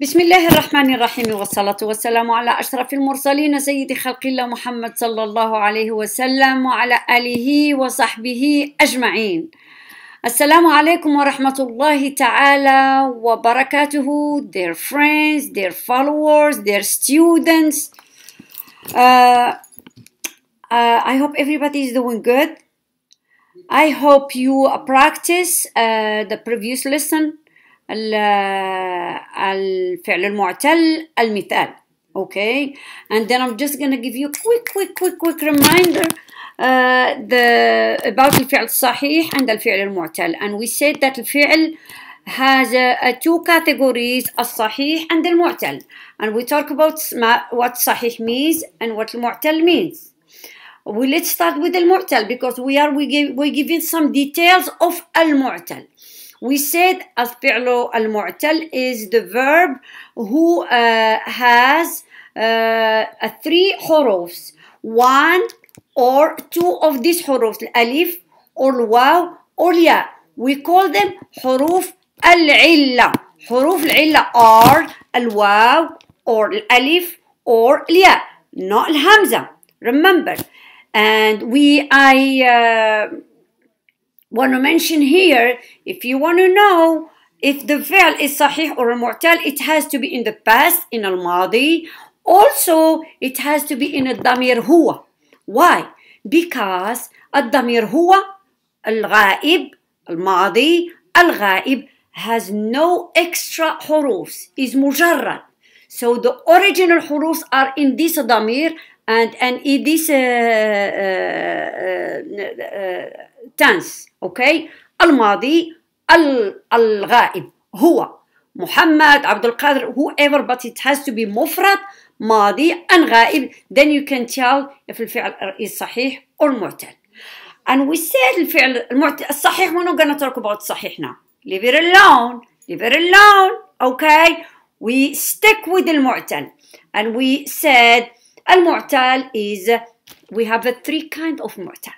بسم الله الرحمن الرحيم والصلاة والسلام على أشرف المرسلين سيد خلق الله محمد صلى الله عليه وسلم وعلى آله وصحبه أجمعين. السلام عليكم ورحمة الله تعالى وبركاته, dear friends, dear followers, dear students. I hope everybody is doing good. I hope you practice the previous lesson. الفعل المعتل المثال. Okay, and then I'm just gonna give you quick reminder about الفعل الصحيح and الفعل المعتل. And we said that الفعل has two categories, الصحيح and المعتل. And we talk about what صحيح means and what المعتل means. Let's start with المعتل because we're giving some details of المعتل. We said الفعل المعتل is the verb who has three حروف, one or two of these حروف, الألف or الواو or الياء. We call them حروف العلة. حروف العلة are الواو or الألف or الياء, not الهمزة. Remember, and I want to mention here, if you want to know if the fi'l is sahih or mu'tal, it has to be in the past, in al-madi. Also, it has to be in al-damir huwa. Why? Because al-damir huwa, al-ghaib, al-madi, al-ghaib has no extra hurufs, is mujarrad. So the original hurufs are in this damir and in this tense. Okay, الماضي الغائب هو محمد عبد القادر whoever, but it has to be مفرد ماضي and غائب. Then you can tell if الفعل is صحيح or معتل. And we said الفعل الصحيح, we're not going to talk about صحيح now. Leave it alone. Okay, we stick with المعتل. And we said المعتل is, we have three kinds of معتل.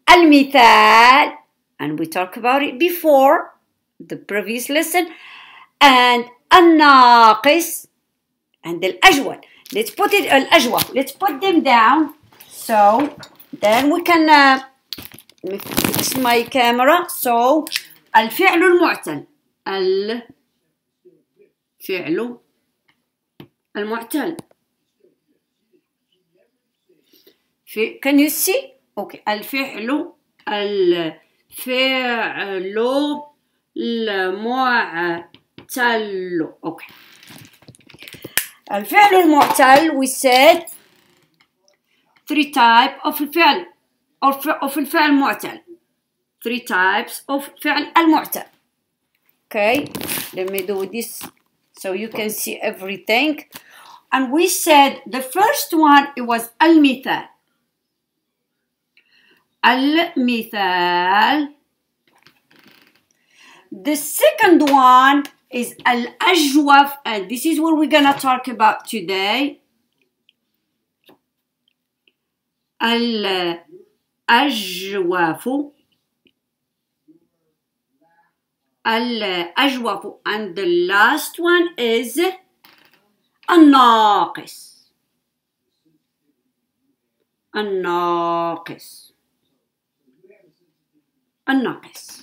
المثال, and we talked about it before the previous lesson, and الناقص and الأجود. Let's put them down so then we can fix my camera. So الفعل المعتل, الفعل المعتل, can you see? Okay, الفعل المعتل. Okay, الفعل المعتل, we said three types of الفعل of الفعل المعتل. Three types of فعل المعتل. Okay, let me do this so you can see everything. And we said the first one, it was المثال. المثال. The second one is الأجوف, and this is what we're gonna talk about today. الأجوف. الأجوف. And the last one is الناقص. الناقص. الناقص.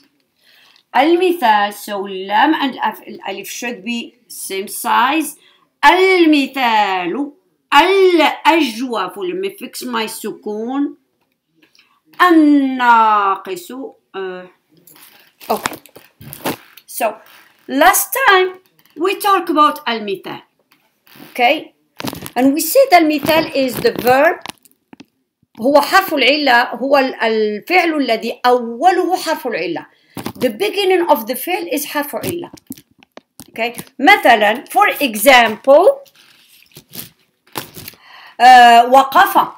المثال, so اللام and الألف should be same size. المثال. الأجوف, let me fix my سكون. الناقص. Okay, so last time we talked about المثال. Okay, and we said المثال is the verb, هو حرف العلة, هو الفعل الذي أوله حرف العلة. The beginning of the fi'l is حرف علة. Okay, مثلا, for example, وقف.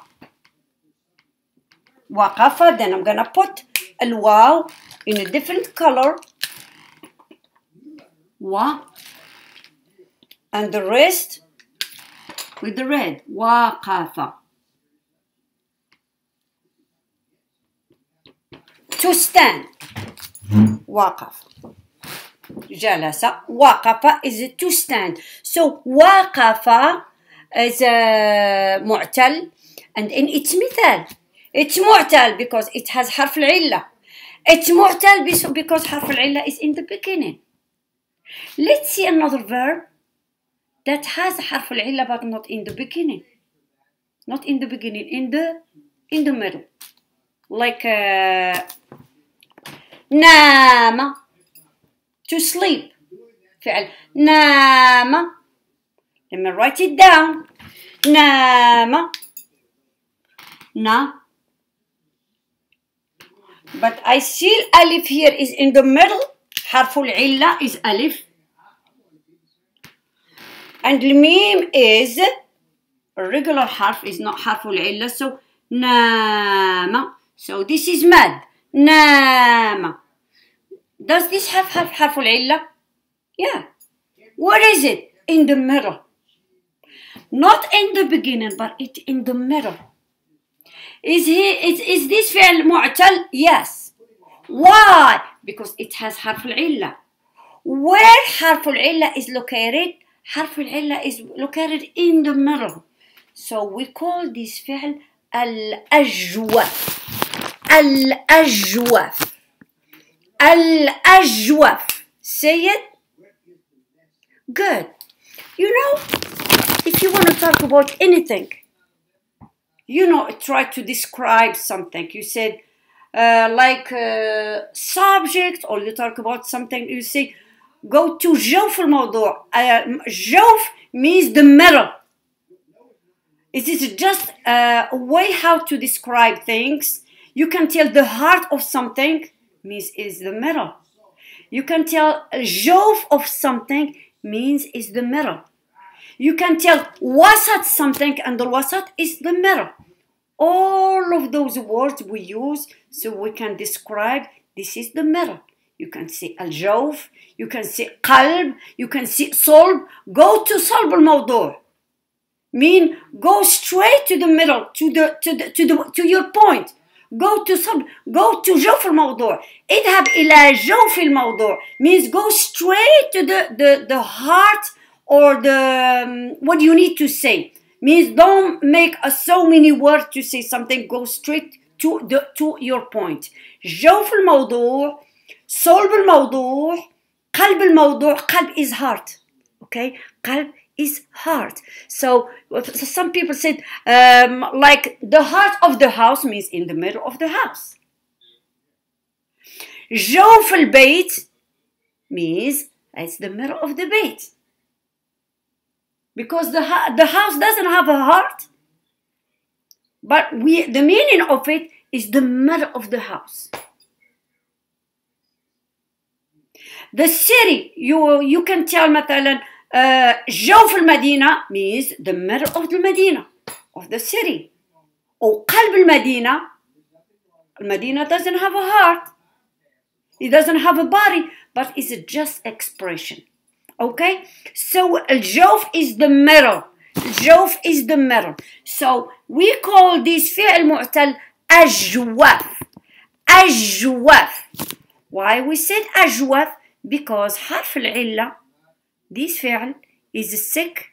وقف, then I'm gonna put الواو in a different color. And the rest with the red. وقف. To stand. وقف. جلس. وقف is to stand. So وقف is معتل, and in its مثال. It's معتل because it has حرف العلة. It's معتل because حرف العلة is in the beginning. Let's see another verb that has حرف العلة but not in the beginning. Not in the beginning, in the middle. Like نام, to sleep. فعل نام. Let me write it down. نام. Na. But I see alif here is in the middle. حرف العلة is alif. And الميم is a regular حرف, is not حرف العلة. So نام. So this is mad. نام. Does this have حرف العلة? Yeah. What is it? In the middle. Not in the beginning, but it in the middle. Is this فعل معتل? Yes. Why? Because it has حرف العلة. Where حرف العلة is located? حرف العلة is located in the middle. So we call this فعل الأجوف. الأجوف. الأجوف. Say it. Good. You know, if you want to talk about anything, you know, try to describe something. You said subject, or you talk about something, you say go to جوف الموضوع. جوف means the middle. It is just a way how to describe things. You can tell the heart of something means is the middle. You can tell جوف of something means is the middle. You can tell وسط something, and the وسط is the middle. All of those words we use so we can describe this is the middle. You can say الجوف, you can say قلب, you can say صلب. Go to صلب الموضوع. Mean go straight to the middle, to your point. Go to صلب, go to جوف الموضوع. اذهب إلى جوف الموضوع means go straight to the heart, or the what you need to say. Means don't make so many words to say something. Go straight to your point. جوف الموضوع, صلب الموضوع, قلب الموضوع. قلب is heart. Okay, قلب is heart. So some people said like the heart of the house means in the middle of the house. جوف البيت means it's the middle of the bait. Because the house doesn't have a heart, but the meaning of it is the middle of the house. The city, you can tell مثلا جوف المدينة means the middle of the Medina, of the city. Or قلب المدينة, المدينة doesn't have a heart, it doesn't have a body, but it's just expression. Okay, so الجوف is the middle. الجوف is the middle. So we call this فعل معتل أجوف. أجوف. Why we said أجوف? Because حرف العلة, this فعل is sick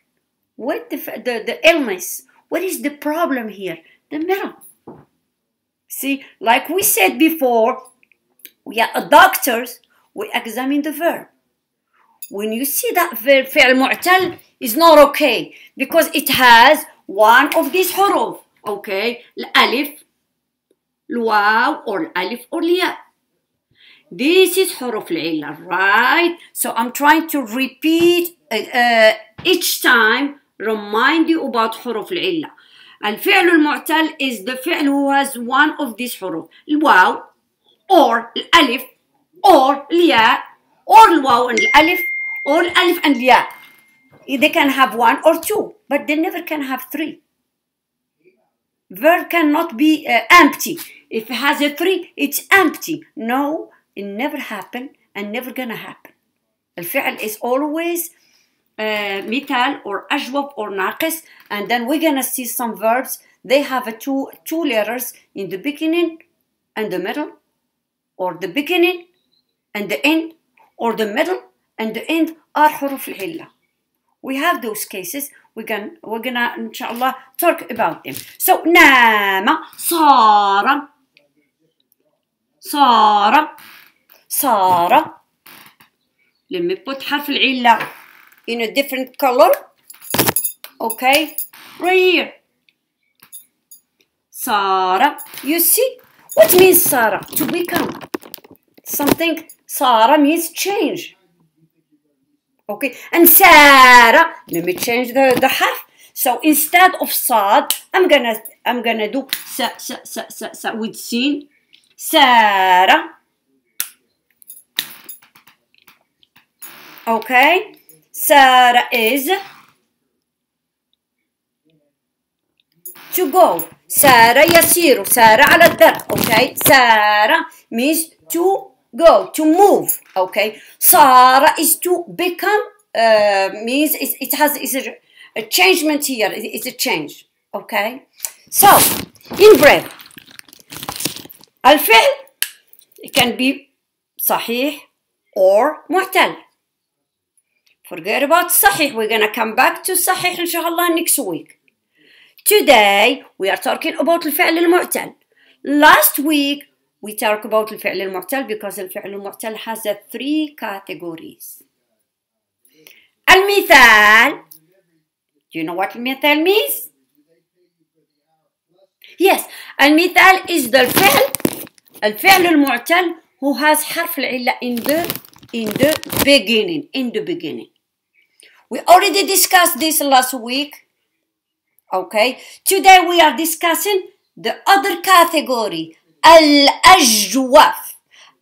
with the illness. What is the problem here? The middle. See, like we said before, we are doctors, we examine the verb. When you see that verb فعل معتل is not okay, because it has one of these حروف. Okay, الألف, الواو, or الألف or الياء. This is حروف العلة, right? So I'm trying to repeat each time, remind you about حروف العلة. الفعل المعتل is the فعل who has one of these حروف. الواو, or الألف, or الياء, or الواو and الألف, or الألف and الياء. They can have one or two, but they never can have three. Verb cannot be empty. If it has a three, it's empty. No, it never happened and never gonna happen. الفعل is always مثال or أجوف or ناقص, and then we're gonna see some verbs. They have a two letters in the beginning and the middle, or the beginning and the end, or the middle and the end are حروف العلة. We have those cases. We're gonna inshallah talk about them. So نام صار let me put حرف العلة in a different color. Okay, right here. صار. You see what means صار? To become something. صار means change. Okay, and سار, let me change the حرف. So instead of صاد, I'm gonna do sa with sin. سار. Okay, سار is to go. سار يسير. سار على الدرب. Okay, سار means to go, to move. Okay, صار is to become, means it has a changement here. It's a change. Okay, so in brief, الفعل it can be صحيح or معتل. Forget about صحيح. We're gonna come back to صحيح inshallah next week. Today we are talking about الفعل المعتل. Last week we talked about الفعل المعتل because الفعل المعتل has 3 categories. المثال. Do you know what المثال means? Yes, المثال is the الفعل المعتل who has حرف العلة in the beginning. We already discussed this last week. Okay, today we are discussing the other category. الأجوف.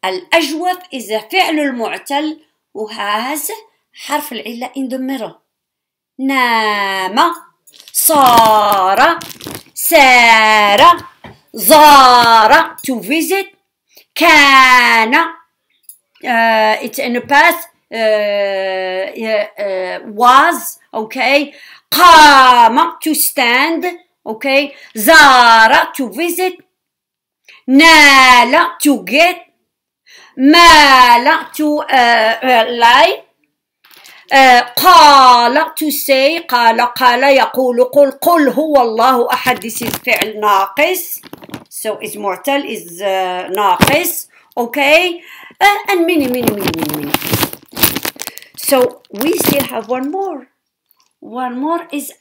الأجوف is a فعل المعتل who has حرف العلة in the middle. نام صار سار زار to visit. كان it's in the past. Was. Okay, قام to stand. Okay, زار to visit. نال to get. مال to lie. قال to say. قال يقول قل هو الله أحد. This is فعل ناقص, so is معتل is ناقص. Okay, and many. So we still have one more. One more is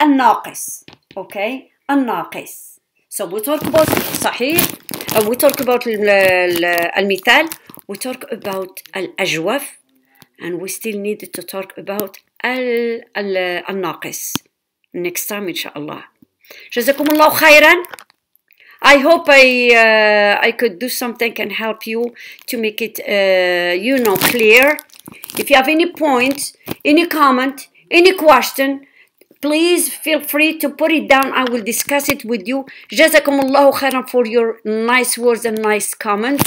الناقص. Okay, الناقص. So we talk about صحيح, we talk about المثال, we talk about الأجوف, and we still need to talk about الناقص next time inshallah. جزاكم الله خيرا. I hope I could do something and help you to make it clear. If you have any points, any comment, any question, please feel free to put it down. I will discuss it with you. جزاكم الله خيرا for your nice words and nice comments.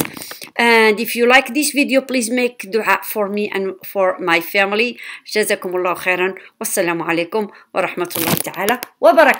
And if you like this video, please make dua for me and for my family. جزاكم الله خيرا. والسلام عليكم ورحمة الله تعالى وبركاته.